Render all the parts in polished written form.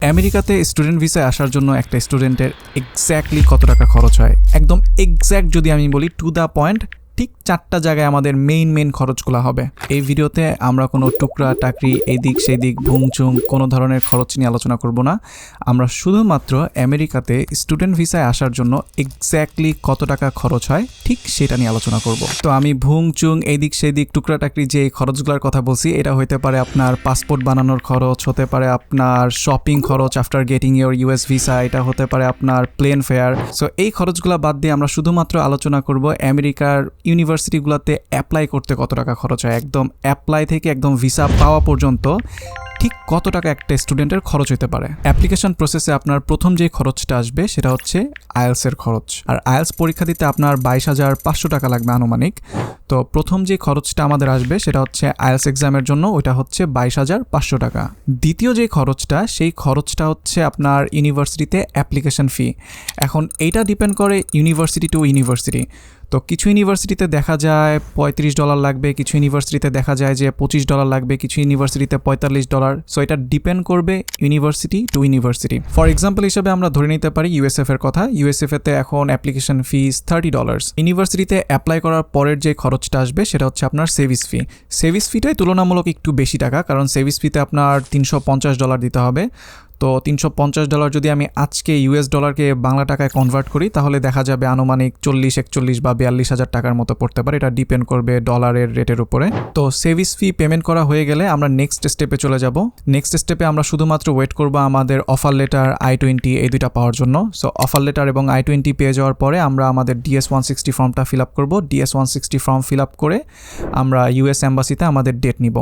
আমেরিকাতে স্টুডেন্ট ভিসায় আসার জন্য একটা স্টুডেন্টের এক্স্যাক্টলি কত টাকা খরচ হয়, একদম এক্স্যাক্ট যদি আমি বলি টু দ্য পয়েন্ট, ঠিক 4টা জায়গায় আমাদের মেইন খরচগুলো হবে। এই ভিডিওতে আমরা কোনো টুকরা টাকরি এদিক সেদিক ভুংচুং কোনো ধরনের খরচ নিয়ে আলোচনা করব না। আমরা শুধুমাত্র আমেরিকাতে স্টুডেন্ট ভিসায় আসার জন্য এক্স্যাক্টলি কত টাকা খরচ হয় ঠিক সেটা নিয়ে আলোচনা করব। তো আমি ভুংচুং এদিক সেদিক টুকরা টাকরি যে খরচগুলোর কথা বলছি, এটা হতে পারে আপনার পাসপোর্ট বানানোর খরচ, হতে পারে আপনার শপিং খরচ after getting your US visa, এটা হতে পারে আপনার প্লেন ফেয়ার। সো এই খরচগুলো বাদ দিয়ে আমরা শুধুমাত্র আলোচনা করব আমেরিকার ইউনিভার্সিটিগুলোতে অ্যাপ্লাই করতে কত টাকা খরচ হয়, একদম অ্যাপ্লাই থেকে একদম ভিসা পাওয়া পর্যন্ত ঠিক কত টাকা একটা স্টুডেন্টের খরচ হতে পারে। অ্যাপ্লিকেশন প্রসেসে আপনার প্রথম যে খরচটা আসবে সেটা হচ্ছে আইএলসের খরচ। আর আইএলস পরীক্ষা দিতে আপনার 22,500 টাকা লাগবে আনুমানিক। তো প্রথম যে খরচটা আমাদের আসবে সেটা হচ্ছে আইএলস এক্সামের জন্য, ওইটা হচ্ছে 22,500 টাকা। দ্বিতীয় যে খরচটা, সেই খরচটা হচ্ছে আপনার ইউনিভার্সিটিতে অ্যাপ্লিকেশন ফি। এখন এইটা ডিপেন্ড করে ইউনিভার্সিটি টু ইউনিভার্সিটি। তো কিছু ইউনিভার্সিটিতে দেখা যায় $35 লাগবে, কিছু ইউনিভার্সিটিতে দেখা যায় যে $25 লাগবে, কিছু ইউনিভার্সিটিতে $45। সো এটা ডিপেন্ড করবে university two university. For example হিসেবে আমরা ধরে নিতে পারি ইউএসএফ এর কথা। ইউএসএফ এতে এখন অ্যাপ্লিকেশন ফিস $30। ইউনিভার্সিটিতে অ্যাপ্লাই করার পরের যে খরচটা আসবে সেটা হচ্ছে আপনার সেভিস ফি। সেভিস ফিটাই তুলনামূলক একটু বেশি টাকা, কারণ সেভিস ফিতে আপনার $350 দিতে হবে। তো $350 যদি আমি আজকে ইউএস ডলারকে বাংলা টাকায় কনভার্ট করি, তাহলে দেখা যাবে আনুমানিক 40-41 বা 42,000 টাকার মতো পড়তে পারে। এটা ডিপেন্ড করবে ডলারের রেটের উপরে। তো সেভিস ফি পেমেন্ট করা হয়ে গেলে আমরা নেক্সট স্টেপে চলে যাব। নেক্সট স্টেপে আমরা শুধুমাত্র ওয়েট করব আমাদের অফার লেটার, I-20 এই দুইটা পাওয়ার জন্য। সো অফার লেটার এবং I-20 পেয়ে যাওয়ার পরে আমরা আমাদের DS-160 ফর্মটা ফিল আপ করবো। DS-160 ফর্ম ফিল আপ করে আমরা ইউএস এম্বাসিতে আমাদের ডেট নিব।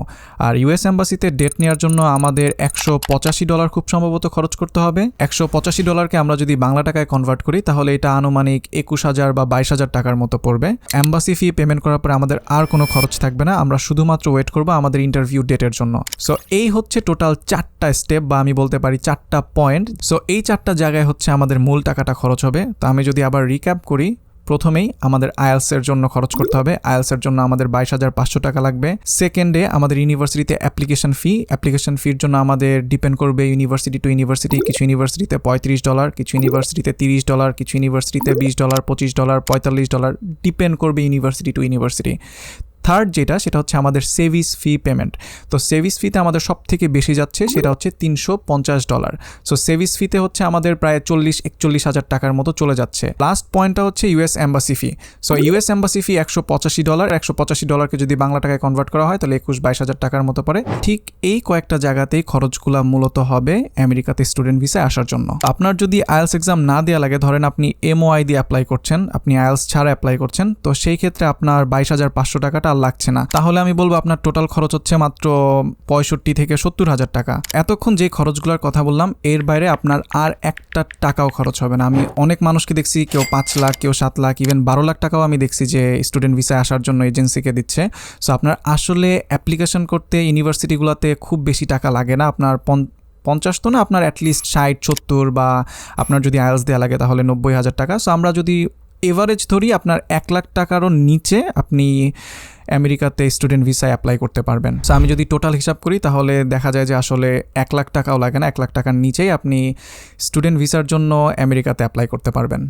আর ইউএস এম্বাসিতে ডেট নেওয়ার জন্য আমাদের $185 খুব সম্ভবত খরচ করতে হবে। $185কে আমরা যদি বাংলা টাকায় কনভার্ট করি, তাহলে এটা আনুমানিক 21,000 বা 22,000 টাকার মতো পড়বে। এম্বাসি ফি পেমেন্ট করার পরে আমাদের আর কোনো খরচ থাকবে না। আমরা শুধুমাত্র ওয়েট করবো আমাদের ইন্টারভিউ ডেটের জন্য। সো এই হচ্ছে টোটাল 4টা স্টেপ, বা আমি বলতে পারি 4টা পয়েন্ট। সো এই 4টা জায়গায় হচ্ছে আমাদের মূল টাকাটা খরচ হবে। তো আমি যদি আবার রিক্যাপ করি, প্রথমেই আমাদের আইএলসের জন্য খরচ করতে হবে। আইএলসের জন্য আমাদের 22,500 টাকা লাগবে। সেকেন্ডে আমাদের ইউনিভার্সিটিতে অ্যাপ্লিকেশন ফির জন্য আমাদের ডিপেন্ড করবে ইউনিভার্সিটি টু ইউনিভার্সিটি। কিছু ইউনিভার্সিটিতে $35, কিছু ইউনিভার্সিটিতে $30, কিছু ইউনিভার্সিটিতে $20, $25, $45, ডিপেন্ড করবে ইউনিভার্সিটি টু ইউনিভার্সিটি। থার্ড যেটা, সেটা হচ্ছে আমাদের সেভিস ফি পেমেন্ট। তো সেভিস ফিতে আমাদের সব থেকে বেশি যাচ্ছে, সেটা হচ্ছে $350। সো সেভিস ফিতে হচ্ছে আমাদের প্রায় 40-41,000 টাকার মতো চলে যাচ্ছে। লাস্ট পয়েন্টটা হচ্ছে ইউএস এম্বাসি ফি। সো ইউএস এম্বাসি ফি $185। $185কে যদি বাংলা টাকায় কনভার্ট করা হয়, তাহলে 21-22,000 টাকার মতো পড়ে। ঠিক এই কয়েকটা জায়গাতেই খরচগুলো মূলত হবে আমেরিকাতে স্টুডেন্ট ভিসায় আসার জন্য। আপনার যদি আইএলস এক্সাম না দেওয়া লাগে, ধরেন আপনি MOI দিয়ে অ্যাপ্লাই করছেন, আপনি আইএলস ছাড়া অ্যাপ্লাই করছেন, তো সেই ক্ষেত্রে আপনার 22,500 টাকাটা লাগছে না। তাহলে আমি বলবো আপনার টোটাল খরচ হচ্ছে মাত্র 65,000-70,000 টাকা। এতক্ষণ যে খরচগুলোর কথা বললাম, এর বাইরে আপনার আর একটা টাকাও খরচ হবে না। আমি অনেক মানুষকে দেখছি, কেউ 5 লাখ, কেউ 7 লাখ, ইভেন 12 লাখ টাকাও আমি দেখছি যে স্টুডেন্ট ভিসায় আসার জন্য এজেন্সিকে দিচ্ছে। সো আপনার আসলে অ্যাপ্লিকেশন করতে ইউনিভার্সিটিগুলোতে খুব বেশি টাকা লাগে না। আপনার 50 তো না, আপনার অ্যাটলিস্ট 60-70, বা আপনার যদি আইএলস দেওয়া লাগে তাহলে 90,000 টাকা। সো আমরা যদি এভারেজ ধরি, আপনার 1 লাখ টাকারও নিচে আপনি আমেরিকাতে স্টুডেন্ট ভিসায় অ্যাপ্লাই করতে পারবেন। সো আমি যদি টোটাল হিসাব করি, তাহলে দেখা যায় যে আসলে 1 লাখ টাকাও লাগে না। 1 লাখ টাকার নিচেই আপনি স্টুডেন্ট ভিসার জন্য আমেরিকাতে অ্যাপ্লাই করতে পারবেন।